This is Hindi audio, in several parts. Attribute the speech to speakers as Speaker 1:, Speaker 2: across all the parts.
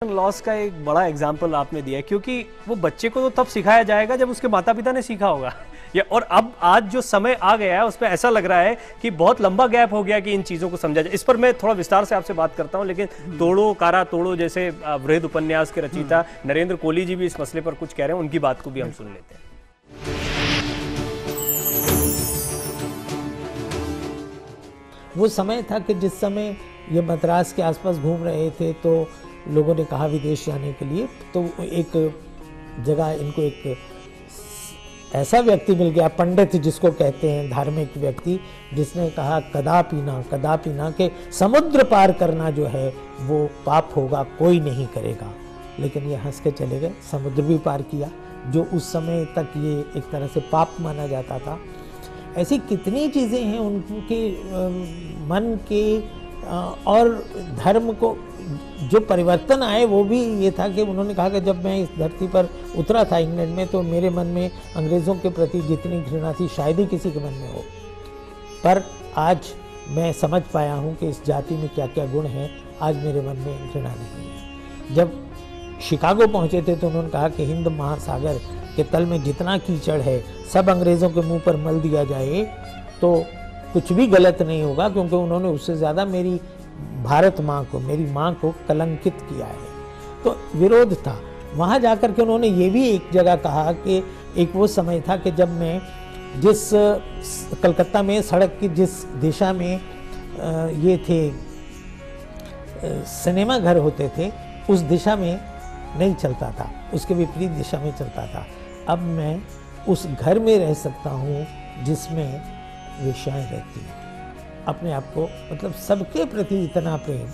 Speaker 1: लॉस का एक बड़ा एग्जाम्पल आपने दिया है, क्योंकि वो बच्चे को तो तब सिखाया जाएगा जब उसके माता पिता ने सीखा होगा या और अब आज जो समय आ गया है उसमें ऐसा लग रहा है कि बहुत लंबा गैप हो गया कि इन चीज़ों को समझा जाए। इस पर मैं थोड़ा विस्तार से आपसे बात करता हूं, लेकिन तोड़ो कारा तोड़ो जैसे वृहद उपन्यास के रचयिता नरेंद्र कोहली जी भी इस मसले पर कुछ कह रहे हैं, उनकी बात को भी हम सुन लेते हैं।
Speaker 2: वो समय था कि जिस समय ये मद्रास के आसपास घूम रहे थे तो लोगों ने कहा विदेश जाने के लिए, तो एक जगह इनको एक ऐसा व्यक्ति मिल गया, पंडित जिसको कहते हैं, धार्मिक व्यक्ति, जिसने कहा कदापि ना कि समुद्र पार करना जो है वो पाप होगा, कोई नहीं करेगा। लेकिन ये हंस के चले गए, समुद्र भी पार किया, जो उस समय तक ये एक तरह से पाप माना जाता था। ऐसी कितनी चीज़ें हैं उनके मन के और धर्म को जो परिवर्तन आए, वो भी ये था कि उन्होंने कहा कि जब मैं इस धरती पर उतरा था इंग्लैंड में, तो मेरे मन में अंग्रेज़ों के प्रति जितनी घृणा थी शायद ही किसी के मन में हो, पर आज मैं समझ पाया हूँ कि इस जाति में क्या क्या गुण हैं। आज मेरे मन में घृणा नहीं है। जब शिकागो पहुँचे थे तो उन्होंने कहा कि हिंद महासागर के तल में जितना कीचड़ है सब अंग्रेज़ों के मुंह पर मल दिया जाए तो कुछ भी गलत नहीं होगा, क्योंकि उन्होंने उससे ज़्यादा मेरी भारत माँ को, मेरी माँ को कलंकित किया है। तो विरोध था। वहाँ जाकर के उन्होंने ये भी एक जगह कहा कि एक वो समय था कि जब मैं जिस कलकत्ता में सड़क की जिस दिशा में ये थे सिनेमा घर होते थे, उस दिशा में नहीं चलता था, उसके विपरीत दिशा में चलता था। अब मैं उस घर में रह सकता हूँ जिसमें वेश्याएं रहती हैं। अपने आप को, मतलब सबके प्रति इतना प्रेम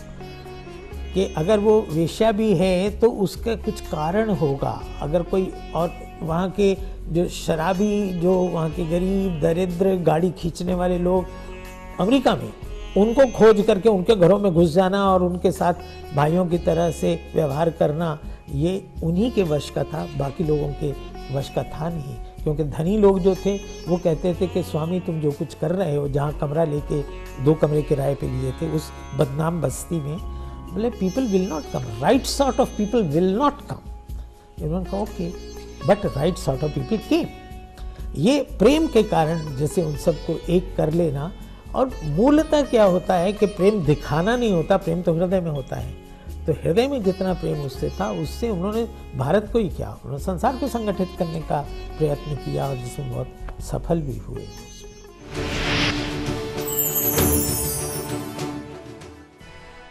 Speaker 2: कि अगर वो वेश्या भी है तो उसका कुछ कारण होगा। अगर कोई और वहाँ के जो शराबी, जो वहाँ के गरीब दरिद्र गाड़ी खींचने वाले लोग अमेरिका में, उनको खोज करके उनके घरों में घुस जाना और उनके साथ भाइयों की तरह से व्यवहार करना, ये उन्हीं के वश का था, बाकी लोगों के वश का था नहीं। क्योंकि धनी लोग जो थे वो कहते थे कि स्वामी तुम जो कुछ कर रहे हो, जहाँ कमरा लेके 2 कमरे किराए पे लिए थे उस बदनाम बस्ती में, बोले people will not come, right sort of people will not come. उन्होंने कहा okay, but right sort of people came. ये प्रेम के कारण जैसे उन सबको एक कर लेना। और मूलतः क्या होता है कि प्रेम दिखाना नहीं होता, प्रेम तो हृदय में होता है। तो हृदय में जितना प्रेम उससे था, उससे उन्होंने भारत को ही क्या, उन्होंने संसार को संगठित करने का प्रयत्न किया और जिसमें बहुत सफल भी हुए।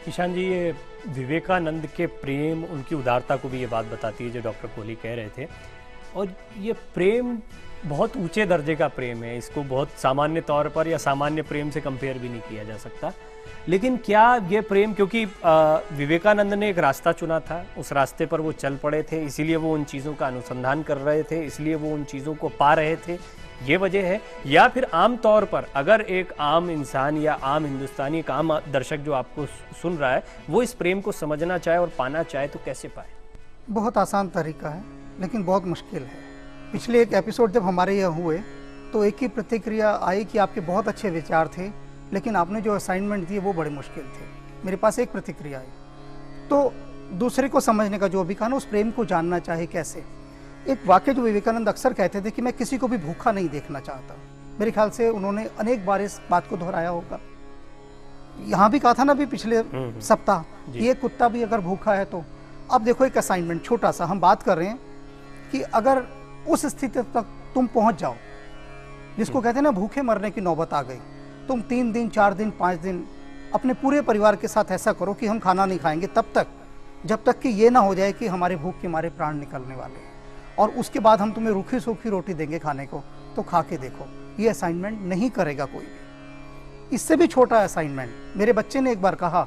Speaker 1: ईशान जी, ये विवेकानंद के प्रेम, उनकी उदारता को भी ये बात बताती है जो डॉक्टर कोहली कह रहे थे। और ये प्रेम बहुत ऊंचे दर्जे का प्रेम है, इसको बहुत सामान्य तौर पर या सामान्य प्रेम से कंपेयर भी नहीं किया जा सकता। लेकिन क्या ये प्रेम, क्योंकि विवेकानंद ने एक रास्ता चुना था, उस रास्ते पर वो चल पड़े थे, इसीलिए वो उन चीज़ों का अनुसंधान कर रहे थे, इसलिए वो उन चीज़ों को पा रहे थे, ये वजह है? या फिर आम तौर पर अगर एक आम इंसान या आम हिंदुस्तानी, एक आम दर्शक जो आपको सुन रहा है, वो इस प्रेम को समझना चाहे और पाना चाहे तो कैसे पाए?
Speaker 3: बहुत आसान तरीका है, लेकिन बहुत मुश्किल है। पिछले एक एपिसोड जब हमारे यहाँ हुए तो एक ही प्रतिक्रिया आई कि आपके बहुत अच्छे विचार थे, लेकिन आपने जो असाइनमेंट दिए वो बड़े मुश्किल थे। मेरे पास एक प्रतिक्रिया आई। तो दूसरे को समझने का जो भी कहा ना, उस प्रेम को जानना चाहे कैसे। एक वाक्य जो विवेकानंद अक्सर कहते थे कि मैं किसी को भी भूखा नहीं देखना चाहता। मेरे ख्याल से उन्होंने अनेक बार इस बात को दोहराया होगा। यहाँ भी कहा था ना भी पिछले सप्ताह, ये कुत्ता भी अगर भूखा है तो। अब देखो एक असाइनमेंट छोटा सा हम बात कर रहे हैं कि अगर उस स्थिति तक तुम पहुंच जाओ जिसको कहते हैं ना भूखे मरने की नौबत आ गई, तुम 3 दिन 4 दिन 5 दिन अपने पूरे परिवार के साथ ऐसा करो कि हम खाना नहीं खाएंगे तब तक, जब तक कि ये ना हो जाए कि हमारे भूख के हमारे प्राण निकलने वाले हैं, और उसके बाद हम तुम्हें रूखी सूखी रोटी देंगे खाने को, तो खा के देखो। ये असाइनमेंट नहीं करेगा कोई भी। इससे भी छोटा असाइनमेंट मेरे बच्चे ने एक बार कहा,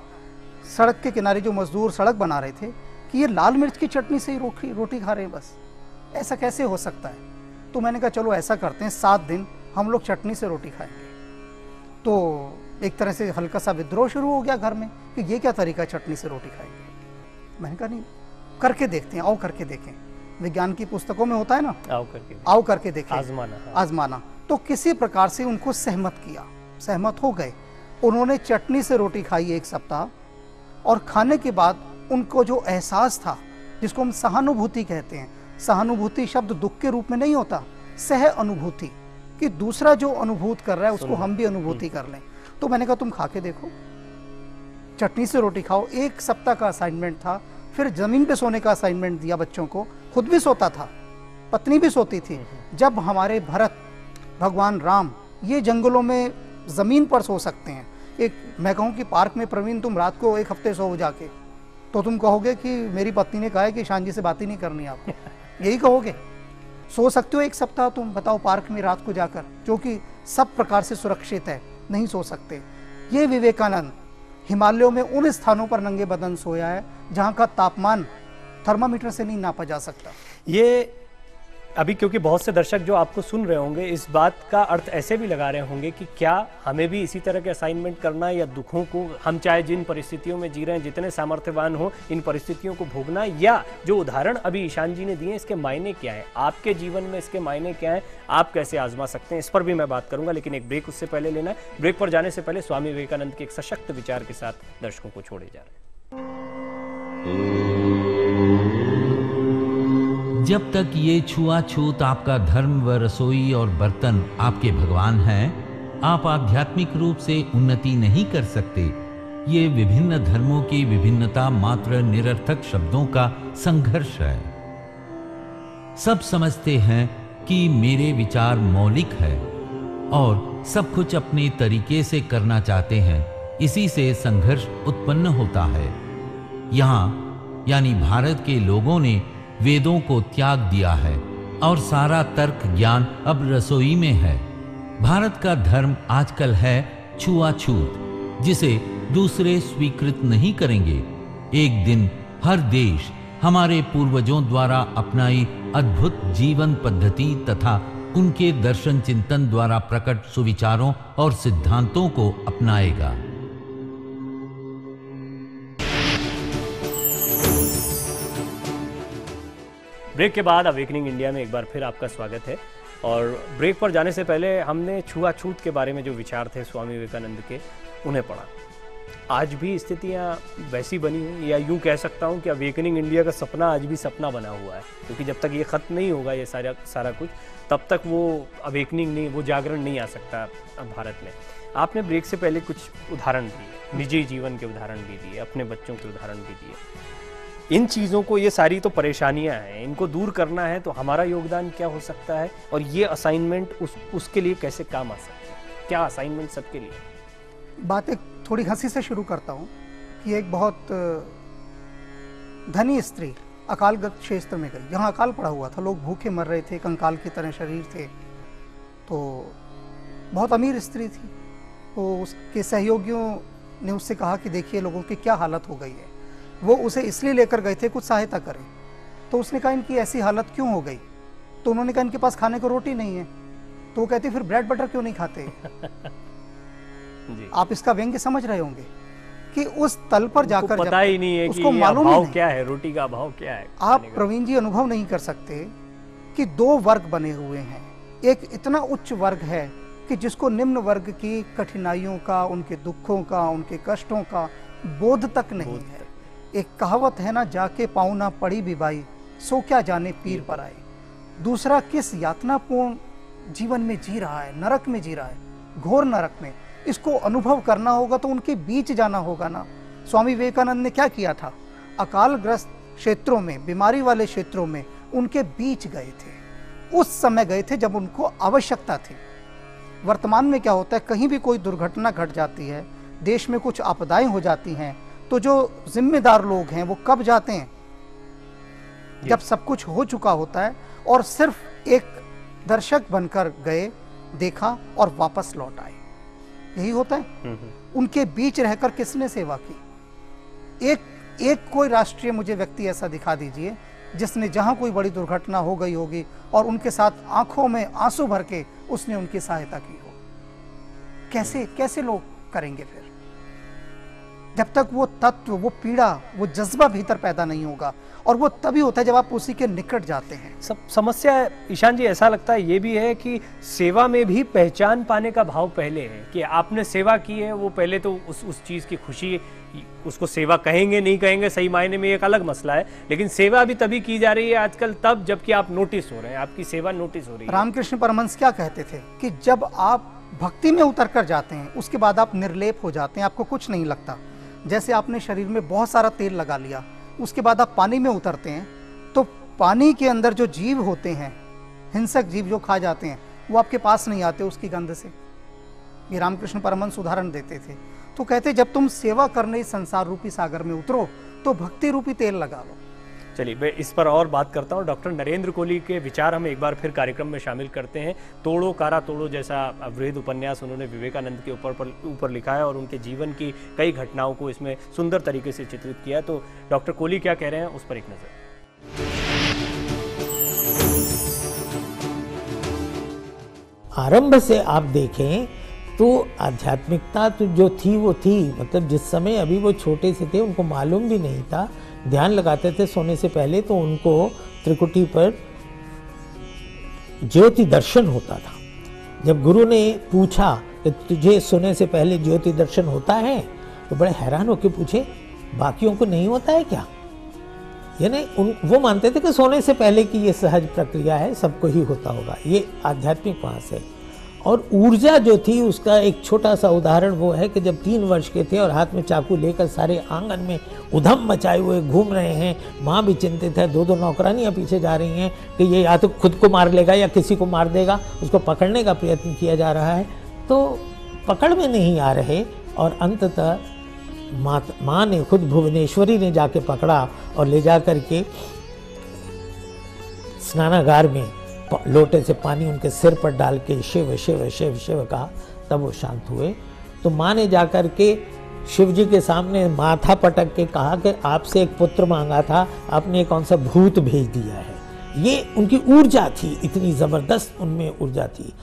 Speaker 3: सड़क के किनारे जो मजदूर सड़क बना रहे थे, कि ये लाल मिर्च की चटनी से ही रोटी खा रहे हैं बस, ऐसा कैसे हो सकता है? तो मैंने कहा चलो ऐसा करते हैं, 7 दिन हम लोग चटनी से रोटी खाएंगे। तो एक तरह से हल्का सा विद्रोह शुरू हो गया घर में कि ये क्या तरीका, चटनी से रोटी खाएंगे। मैंने कहा नहीं, करके देखते हैं, आओ करके देखें। विज्ञान की पुस्तकों में होता है ना, आओ करके देखें, आजमाना। तो किसी प्रकार से उनको सहमत किया, सहमत हो गए। उन्होंने चटनी से रोटी खाई 1 सप्ताह, और खाने के बाद उनको जो एहसास था, जिसको हम सहानुभूति कहते हैं, सहानुभूति शब्द दुख के रूप में नहीं होता, सह अनुभूति, कि दूसरा जो अनुभूत कर रहा है उसको हम भी अनुभूति कर लें। तो मैंने कहा तुम खा के देखो, चटनी से रोटी खाओ। 1 सप्ताह का असाइनमेंट था। फिर जमीन पे सोने का असाइनमेंट दिया बच्चों को, खुद भी सोता था, पत्नी भी सोती थी। जब हमारे भरत, भगवान राम ये जंगलों में जमीन पर सो सकते हैं, एक मैं कहूँ कि पार्क में प्रवीण तुम रात को 1 हफ्ते सो जाके, तो तुम कहोगे कि मेरी पत्नी ने कहा है कि शान जी से बात ही नहीं करनी आपको, यही कहोगे। सो सकते हो 1 सप्ताह तुम, बताओ, पार्क में रात को जाकर, जो कि सब प्रकार से सुरक्षित है, नहीं सो सकते। ये विवेकानंद हिमालयों में उन स्थानों पर नंगे बदन सोया है जहाँ का तापमान थर्मामीटर से नहीं नापा जा सकता।
Speaker 1: ये अभी क्योंकि बहुत से दर्शक जो आपको सुन रहे होंगे इस बात का अर्थ ऐसे भी लगा रहे होंगे कि क्या हमें भी इसी तरह के असाइनमेंट करना है, या दुखों को हम चाहे जिन परिस्थितियों में जी रहे हैं, जितने सामर्थ्यवान हो, इन परिस्थितियों को भोगना, या जो उदाहरण अभी ईशान जी ने दिए इसके मायने क्या है, आपके जीवन में इसके मायने क्या है, आप कैसे आजमा सकते हैं, इस पर भी मैं बात करूंगा। लेकिन एक ब्रेक उससे पहले लेना है। ब्रेक पर जाने से पहले स्वामी विवेकानंद के एक सशक्त विचार के साथ दर्शकों को छोड़े जा रहे हैं।
Speaker 4: जब तक ये छुआछूत आपका धर्म व रसोई और बर्तन आपके भगवान हैं, आप आध्यात्मिक रूप से उन्नति नहीं कर सकते। ये विभिन्न धर्मों की विभिन्नता मात्र निरर्थक शब्दों का संघर्ष है। सब समझते हैं कि मेरे विचार मौलिक है और सब कुछ अपने तरीके से करना चाहते हैं, इसी से संघर्ष उत्पन्न होता है। यहाँ यानी भारत के लोगों ने वेदों को त्याग दिया है और सारा तर्क ज्ञान अब रसोई में है। भारत का धर्म आजकल है छुआछूत, जिसे दूसरे स्वीकृत नहीं करेंगे। एक दिन हर देश हमारे पूर्वजों द्वारा अपनाई अद्भुत जीवन पद्धति तथा उनके दर्शन चिंतन द्वारा प्रकट सुविचारों और सिद्धांतों को अपनाएगा।
Speaker 1: ब्रेक के बाद अवेकनिंग इंडिया में एक बार फिर आपका स्वागत है। और ब्रेक पर जाने से पहले हमने छुआछूत के बारे में जो विचार थे स्वामी विवेकानंद के, उन्हें पढ़ा। आज भी स्थितियां वैसी बनी हुई, या यूं कह सकता हूं कि अवेकनिंग इंडिया का सपना आज भी सपना बना हुआ है, क्योंकि जब तक ये ख़त्म नहीं होगा ये सारा कुछ, तब तक वो अवेकनिंग नहीं, वो जागरण नहीं आ सकता भारत में। आपने ब्रेक से पहले कुछ उदाहरण दिए, निजी जीवन के उदाहरण भी दिए, अपने बच्चों के उदाहरण भी दिए। इन चीज़ों को, ये सारी तो परेशानियां हैं, इनको दूर करना है तो हमारा योगदान क्या हो सकता है, और ये असाइनमेंट उसके लिए कैसे काम आ सकता है? क्या असाइनमेंट सबके लिए?
Speaker 3: बात एक थोड़ी हंसी से शुरू करता हूँ कि एक बहुत धनी स्त्री अकालग्रस्त क्षेत्र में गई, जहाँ अकाल पड़ा हुआ था, लोग भूखे मर रहे थे, कंकाल की तरह शरीर थे। तो बहुत अमीर स्त्री थी, तो उसके सहयोगियों ने उससे कहा कि देखिए लोगों की क्या हालत हो गई है। वो उसे इसलिए लेकर गए थे कुछ सहायता करें। तो उसने कहा इनकी ऐसी हालत क्यों हो गई? तो उन्होंने कहा इनके पास खाने को रोटी नहीं है। तो वो कहते फिर ब्रेड बटर क्यों नहीं खाते?
Speaker 1: जी।
Speaker 3: आप इसका व्यंग्य समझ रहे होंगे कि उस तल पर जाकर
Speaker 1: पता ही नहीं है
Speaker 3: उसको
Speaker 1: कि
Speaker 3: मालूम
Speaker 1: भाव
Speaker 3: नहीं
Speaker 1: क्या है, रोटी का भाव क्या है।
Speaker 3: आप प्रवीण जी अनुभव नहीं कर सकते कि 2 वर्ग बने हुए हैं। एक इतना उच्च वर्ग है कि जिसको निम्न वर्ग की कठिनाइयों का, उनके दुखों का, उनके कष्टों का बोध तक नहीं है। एक कहावत है ना, जाके पाऊँ ना पड़ी भी बाई, सो क्या जाने पीर पर आए। दूसरा किस यातनापूर्ण जीवन में जी रहा है, नरक में जी रहा है, घोर नरक में। इसको अनुभव करना होगा तो उनके बीच जाना होगा ना। स्वामी विवेकानंद ने क्या किया था? अकालग्रस्त क्षेत्रों में, बीमारी वाले क्षेत्रों में उनके बीच गए थे। उस समय गए थे जब उनको आवश्यकता थी। वर्तमान में क्या होता है, कहीं भी कोई दुर्घटना घट जाती है, देश में कुछ आपदाएं हो जाती हैं, तो जो जिम्मेदार लोग हैं वो कब जाते हैं? जब सब कुछ हो चुका होता है, और सिर्फ एक दर्शक बनकर गए, देखा और वापस लौट आए। यही होता है। उनके बीच रहकर किसने सेवा की? एक कोई राष्ट्रीय मुझे व्यक्ति ऐसा दिखा दीजिए जिसने, जहां कोई बड़ी दुर्घटना हो गई होगी और उनके साथ आंखों में आंसू भर के उसने उनकी सहायता की हो। कैसे लोग करेंगे फिर? जब तक वो तत्व, वो पीड़ा, वो जज्बा भीतर पैदा नहीं होगा। और वो तभी होता है जब आप उसी के निकट जाते हैं।
Speaker 1: सब समस्या ईशान जी ऐसा लगता है ये भी है कि सेवा में भी पहचान पाने का भाव पहले है, कि आपने सेवा की है, वो पहले तो उस चीज़ की खुशी उसको सेवा कहेंगे नहीं कहेंगे सही मायने में एक अलग मसला है, लेकिन सेवा भी तभी की जा रही है आजकल तब जबकि आप नोटिस हो रहे हैं, आपकी सेवा नोटिस हो रही है।
Speaker 3: रामकृष्ण परमहंस क्या कहते थे कि जब आप भक्ति में उतर कर जाते हैं उसके बाद आप निर्लेप हो जाते हैं, आपको कुछ नहीं लगता। जैसे आपने शरीर में बहुत सारा तेल लगा लिया, उसके बाद आप पानी में उतरते हैं तो पानी के अंदर जो जीव होते हैं, हिंसक जीव जो खा जाते हैं, वो आपके पास नहीं आते उसकी गंध से। ये रामकृष्ण परमहंस उदाहरण देते थे। तो कहते जब तुम सेवा करने इस संसार रूपी सागर में उतरो तो भक्ति रूपी तेल लगा लो।
Speaker 1: चलिए मैं इस पर और बात करता हूँ। डॉक्टर नरेंद्र कोहली के विचार हम एक बार फिर कार्यक्रम में शामिल करते हैं। तोड़ो कारा तोड़ो जैसा वृहद उपन्यास उन्होंने विवेकानंद के ऊपर लिखा है और उनके जीवन की कई घटनाओं को इसमें सुंदर तरीके से चित्रित किया है। तो डॉक्टर कोहली क्या कह रहे हैं उस पर एक नजर।
Speaker 2: आरंभ से आप देखें तो आध्यात्मिकता तो जो थी वो थी, मतलब जिस समय अभी वो छोटे से थे उनको मालूम भी नहीं था, ध्यान लगाते थे सोने से पहले तो उनको त्रिकुटी पर ज्योति दर्शन होता था। जब गुरु ने पूछा कि तुझे सोने से पहले ज्योति दर्शन होता है तो बड़े हैरान होकर पूछे बाकियों को नहीं होता है क्या? यानी वो मानते थे कि सोने से पहले की ये सहज प्रक्रिया है, सबको ही होता होगा। ये आध्यात्मिक वहाँ से। और ऊर्जा जो थी उसका एक छोटा सा उदाहरण वो है कि जब 3 वर्ष के थे और हाथ में चाकू लेकर सारे आंगन में उधम मचाए हुए घूम रहे हैं, माँ भी चिंतित है, 2 नौकरानियाँ पीछे जा रही हैं कि ये या तो खुद को मार लेगा या किसी को मार देगा, उसको पकड़ने का प्रयत्न किया जा रहा है, तो पकड़ में नहीं आ रहे। और अंततः माँ ने खुद, भुवनेश्वरी ने जाके पकड़ा और ले जा करके स्नानागार में लोटे से पानी उनके सिर पर डाल के शिव शिव शिव शिव कहा, तब वो शांत हुए। तो माँ ने जाकर के शिव जी के सामने माथा पटक के कहा कि आपसे एक पुत्र मांगा था, आपने कौन सा भूत भेज दिया है। ये उनकी ऊर्जा थी, इतनी जबरदस्त उनमें ऊर्जा थी।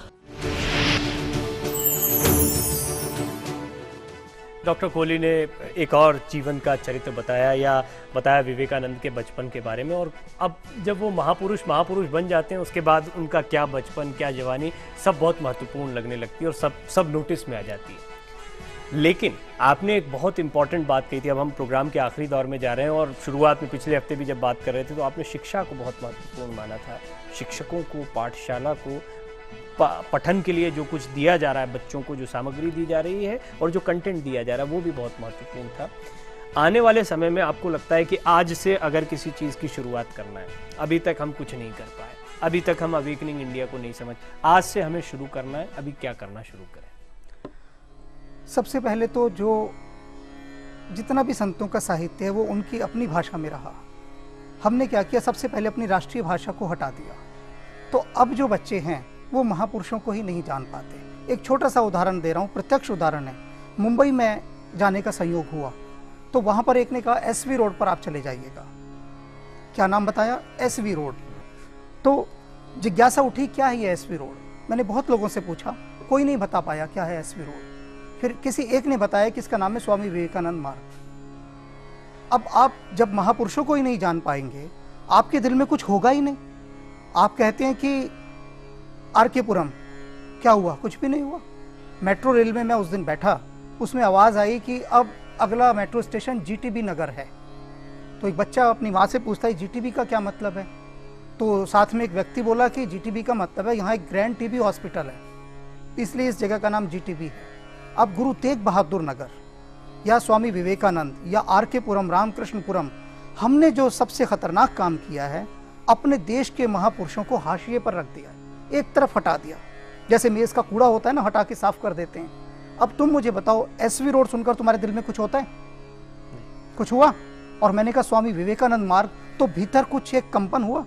Speaker 1: डॉक्टर कोहली ने एक और जीवन का चरित्र बताया विवेकानंद के बचपन के बारे में। और अब जब वो महापुरुष बन जाते हैं उसके बाद उनका क्या बचपन, क्या जवानी, सब बहुत महत्वपूर्ण लगने लगती है और सब नोटिस में आ जाती है। लेकिन आपने एक बहुत इंपॉर्टेंट बात कही थी। अब हम प्रोग्राम के आखिरी दौर में जा रहे हैं और शुरुआत में पिछले हफ्ते भी जब बात कर रहे थे तो आपने शिक्षा को बहुत महत्वपूर्ण माना था। शिक्षकों को, पाठशाला को पठन के लिए जो कुछ दिया जा रहा है, बच्चों को जो सामग्री दी जा रही है और जो कंटेंट दिया जा रहा है वो भी बहुत महत्वपूर्ण था। आने वाले समय में आपको लगता है कि आज से अगर किसी चीज़ की शुरुआत करना है, अभी तक हम कुछ नहीं कर पाए, अभी तक हम अवेकनिंग इंडिया को नहीं समझ, आज से हमें शुरू करना है, अभी क्या करना शुरू करें?
Speaker 3: सबसे पहले तो जो जितना भी संतों का साहित्य है वो उनकी अपनी भाषा में रहा। हमने क्या किया, सबसे पहले अपनी राष्ट्रीय भाषा को हटा दिया। तो अब जो बच्चे हैं वो महापुरुषों को ही नहीं जान पाते। एक छोटा सा उदाहरण दे रहा हूँ, प्रत्यक्ष उदाहरण है। मुंबई में जाने का संयोग हुआ तो वहाँ पर एक ने कहा एसवी रोड पर आप चले जाइएगा। क्या नाम बताया? SV road. तो जिज्ञासा उठी क्या है ये एसवी रोड। मैंने बहुत लोगों से पूछा, कोई नहीं बता पाया क्या है एसवी रोड। फिर किसी एक ने बताया कि इसका नाम है स्वामी विवेकानंद मार्ग। अब आप जब महापुरुषों को ही नहीं जान पाएंगे, आपके दिल में कुछ होगा ही नहीं। आप कहते हैं कि आर.के. पुरम, क्या हुआ? कुछ भी नहीं हुआ। मेट्रो रेल में मैं उस दिन बैठा, उसमें आवाज़ आई कि अब अगला मेट्रो स्टेशन जीटीबी नगर है। तो एक बच्चा अपनी माँ से पूछता है जीटीबी का क्या मतलब है? तो साथ में एक व्यक्ति बोला कि जीटीबी का मतलब है यहाँ एक ग्रैंड टीबी हॉस्पिटल है, इसलिए इस जगह का नाम जीटीबी है। अब गुरु तेग बहादुर नगर या स्वामी विवेकानंद या आर.के. पुरम, रामकृष्णपुरम, हमने जो सबसे खतरनाक काम किया है, अपने देश के महापुरुषों को हाशिए पर रख दिया, एक तरफ हटा दिया। जैसे मेज का कूड़ा होता है ना, हटा के साफ कर देते हैं। अब तुम मुझे बताओ, एसवी रोड सुनकर तुम्हारे दिल में कुछ होता है? कुछ हुआ? और मैंने कहा स्वामी विवेकानंद मार्ग, तो भीतर कुछ एक कंपन हुआ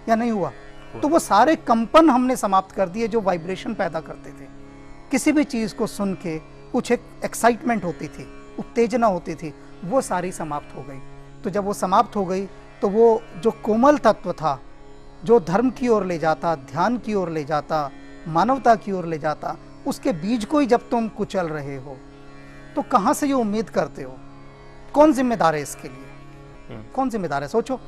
Speaker 3: या नहीं हुआ? तो वो सारे कंपन हमने समाप्त कर दिए जो वाइब्रेशन पैदा करते थे। किसी भी चीज को सुन के कुछ एक एक्साइटमेंट होती थी, उत्तेजना होती थी, वो सारी समाप्त हो गई। तो जब वो समाप्त हो गई तो वो जो कोमल तत्व था, जो धर्म की ओर ले जाता, ध्यान की ओर ले जाता, मानवता की ओर ले जाता, उसके बीज को ही जब तुम कुचल रहे हो तो कहाँ से ये उम्मीद करते हो? कौन जिम्मेदार है इसके लिए? कौन जिम्मेदार है? सोचो।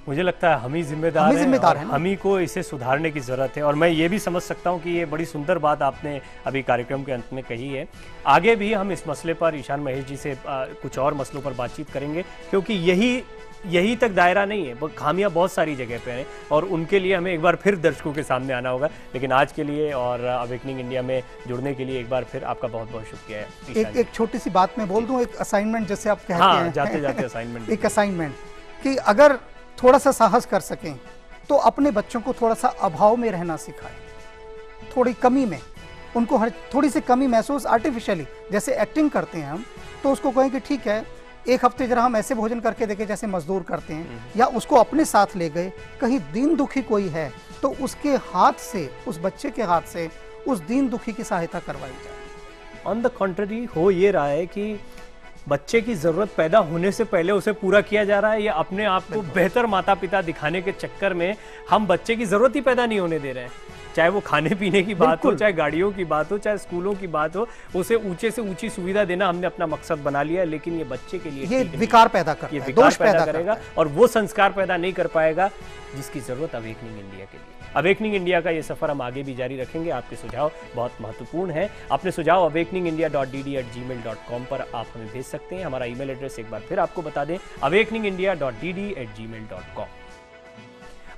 Speaker 1: मुझे लगता है हम ही जिम्मेदार हैं, हम ही को इसे सुधारने की ज़रूरत है। और मैं ये भी समझ सकता हूँ कि ये बड़ी सुंदर बात आपने अभी कार्यक्रम के अंत में कही है। आगे भी हम इस मसले पर ईशान महेश जी से कुछ और मसलों पर बातचीत करेंगे, क्योंकि यही तक दायरा नहीं है, वो खामियां बहुत सारी जगह पे हैं और उनके लिए हमें एक बार फिर दर्शकों के सामने आना होगा। लेकिन आज के लिए और अवेकनिंग इंडिया में जुड़ने के लिए एक बार फिर आपका बहुत बहुत शुक्रिया है।
Speaker 3: एक छोटी सी बात मैं बोल दूं, एक असाइनमेंट जैसे आप कहते हैं,
Speaker 1: जाते जाते असाइनमेंट
Speaker 3: एक असाइनमेंट कि अगर थोड़ा सा साहस कर सकें तो अपने बच्चों को थोड़ा सा अभाव में रहना सिखाएं, थोड़ी कमी में, उनको थोड़ी सी कमी महसूस आर्टिफिशियली, जैसे एक्टिंग करते हैं हम, तो उसको कहें कि ठीक है एक हफ्ते जरा हम ऐसे भोजन करके देखें जैसे मजदूर करते हैं, या उसको अपने साथ ले गए, कहीं दीन दुखी कोई है तो उसके हाथ से, उस बच्चे के हाथ से उस दीन दुखी की सहायता करवाई जाए।
Speaker 1: ऑन द कॉन्ट्ररी हो ये रहा है कि बच्चे की ज़रूरत पैदा होने से पहले उसे पूरा किया जा रहा है, या अपने आप को बेहतर माता पिता दिखाने के चक्कर में हम बच्चे की ज़रूरत ही पैदा नहीं होने दे रहे हैं। चाहे वो खाने पीने की बात हो, चाहे गाड़ियों की बात हो, चाहे स्कूलों की बात हो, उसे ऊंचे से ऊंची सुविधा देना हमने अपना मकसद बना लिया है। लेकिन ये बच्चे के लिए
Speaker 3: ये विकार पैदा करता है,
Speaker 1: ये विकार पैदा करेगा और वो संस्कार पैदा नहीं कर पाएगा जिसकी जरूरत अवेकनिंग इंडिया के लिए। अवेकनिंग इंडिया का ये सफर हम आगे भी जारी रखेंगे। आपके सुझाव बहुत महत्वपूर्ण है। अपने सुझाव awakeningindia.dd@gmail.com पर आप हमें भेज सकते हैं। हमारा ईमेल एड्रेस एक बार फिर आपको बता दें, awakeningindia.dd@gmail.com।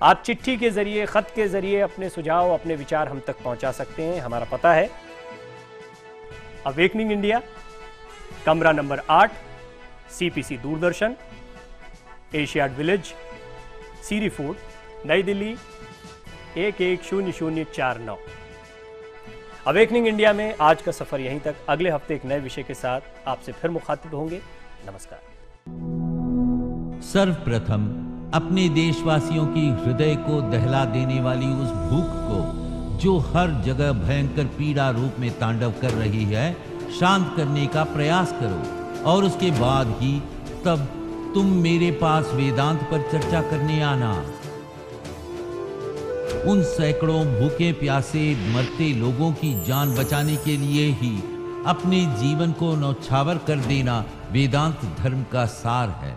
Speaker 1: आप चिट्ठी के जरिए, खत के जरिए अपने सुझाव, अपने विचार हम तक पहुंचा सकते हैं। हमारा पता है अवेकनिंग इंडिया, कमरा number 8, CPC Doordarshan, Asiad village, Siri fort, Nai Delhi 110049। Awakening India में आज का सफर यहीं तक। अगले हफ्ते एक नए विषय के साथ आपसे फिर मुखातिब होंगे। नमस्कार।
Speaker 4: सर्वप्रथम अपने देशवासियों की हृदय को दहला देने वाली उस भूख को, जो हर जगह भयंकर पीड़ा रूप में तांडव कर रही है, शांत करने का प्रयास करो। और उसके बाद ही तब तुम मेरे पास वेदांत पर चर्चा करने आना। उन सैकड़ों भूखे प्यासे मरते लोगों की जान बचाने के लिए ही अपने जीवन को न्यौछावर कर देना वेदांत धर्म का सार है।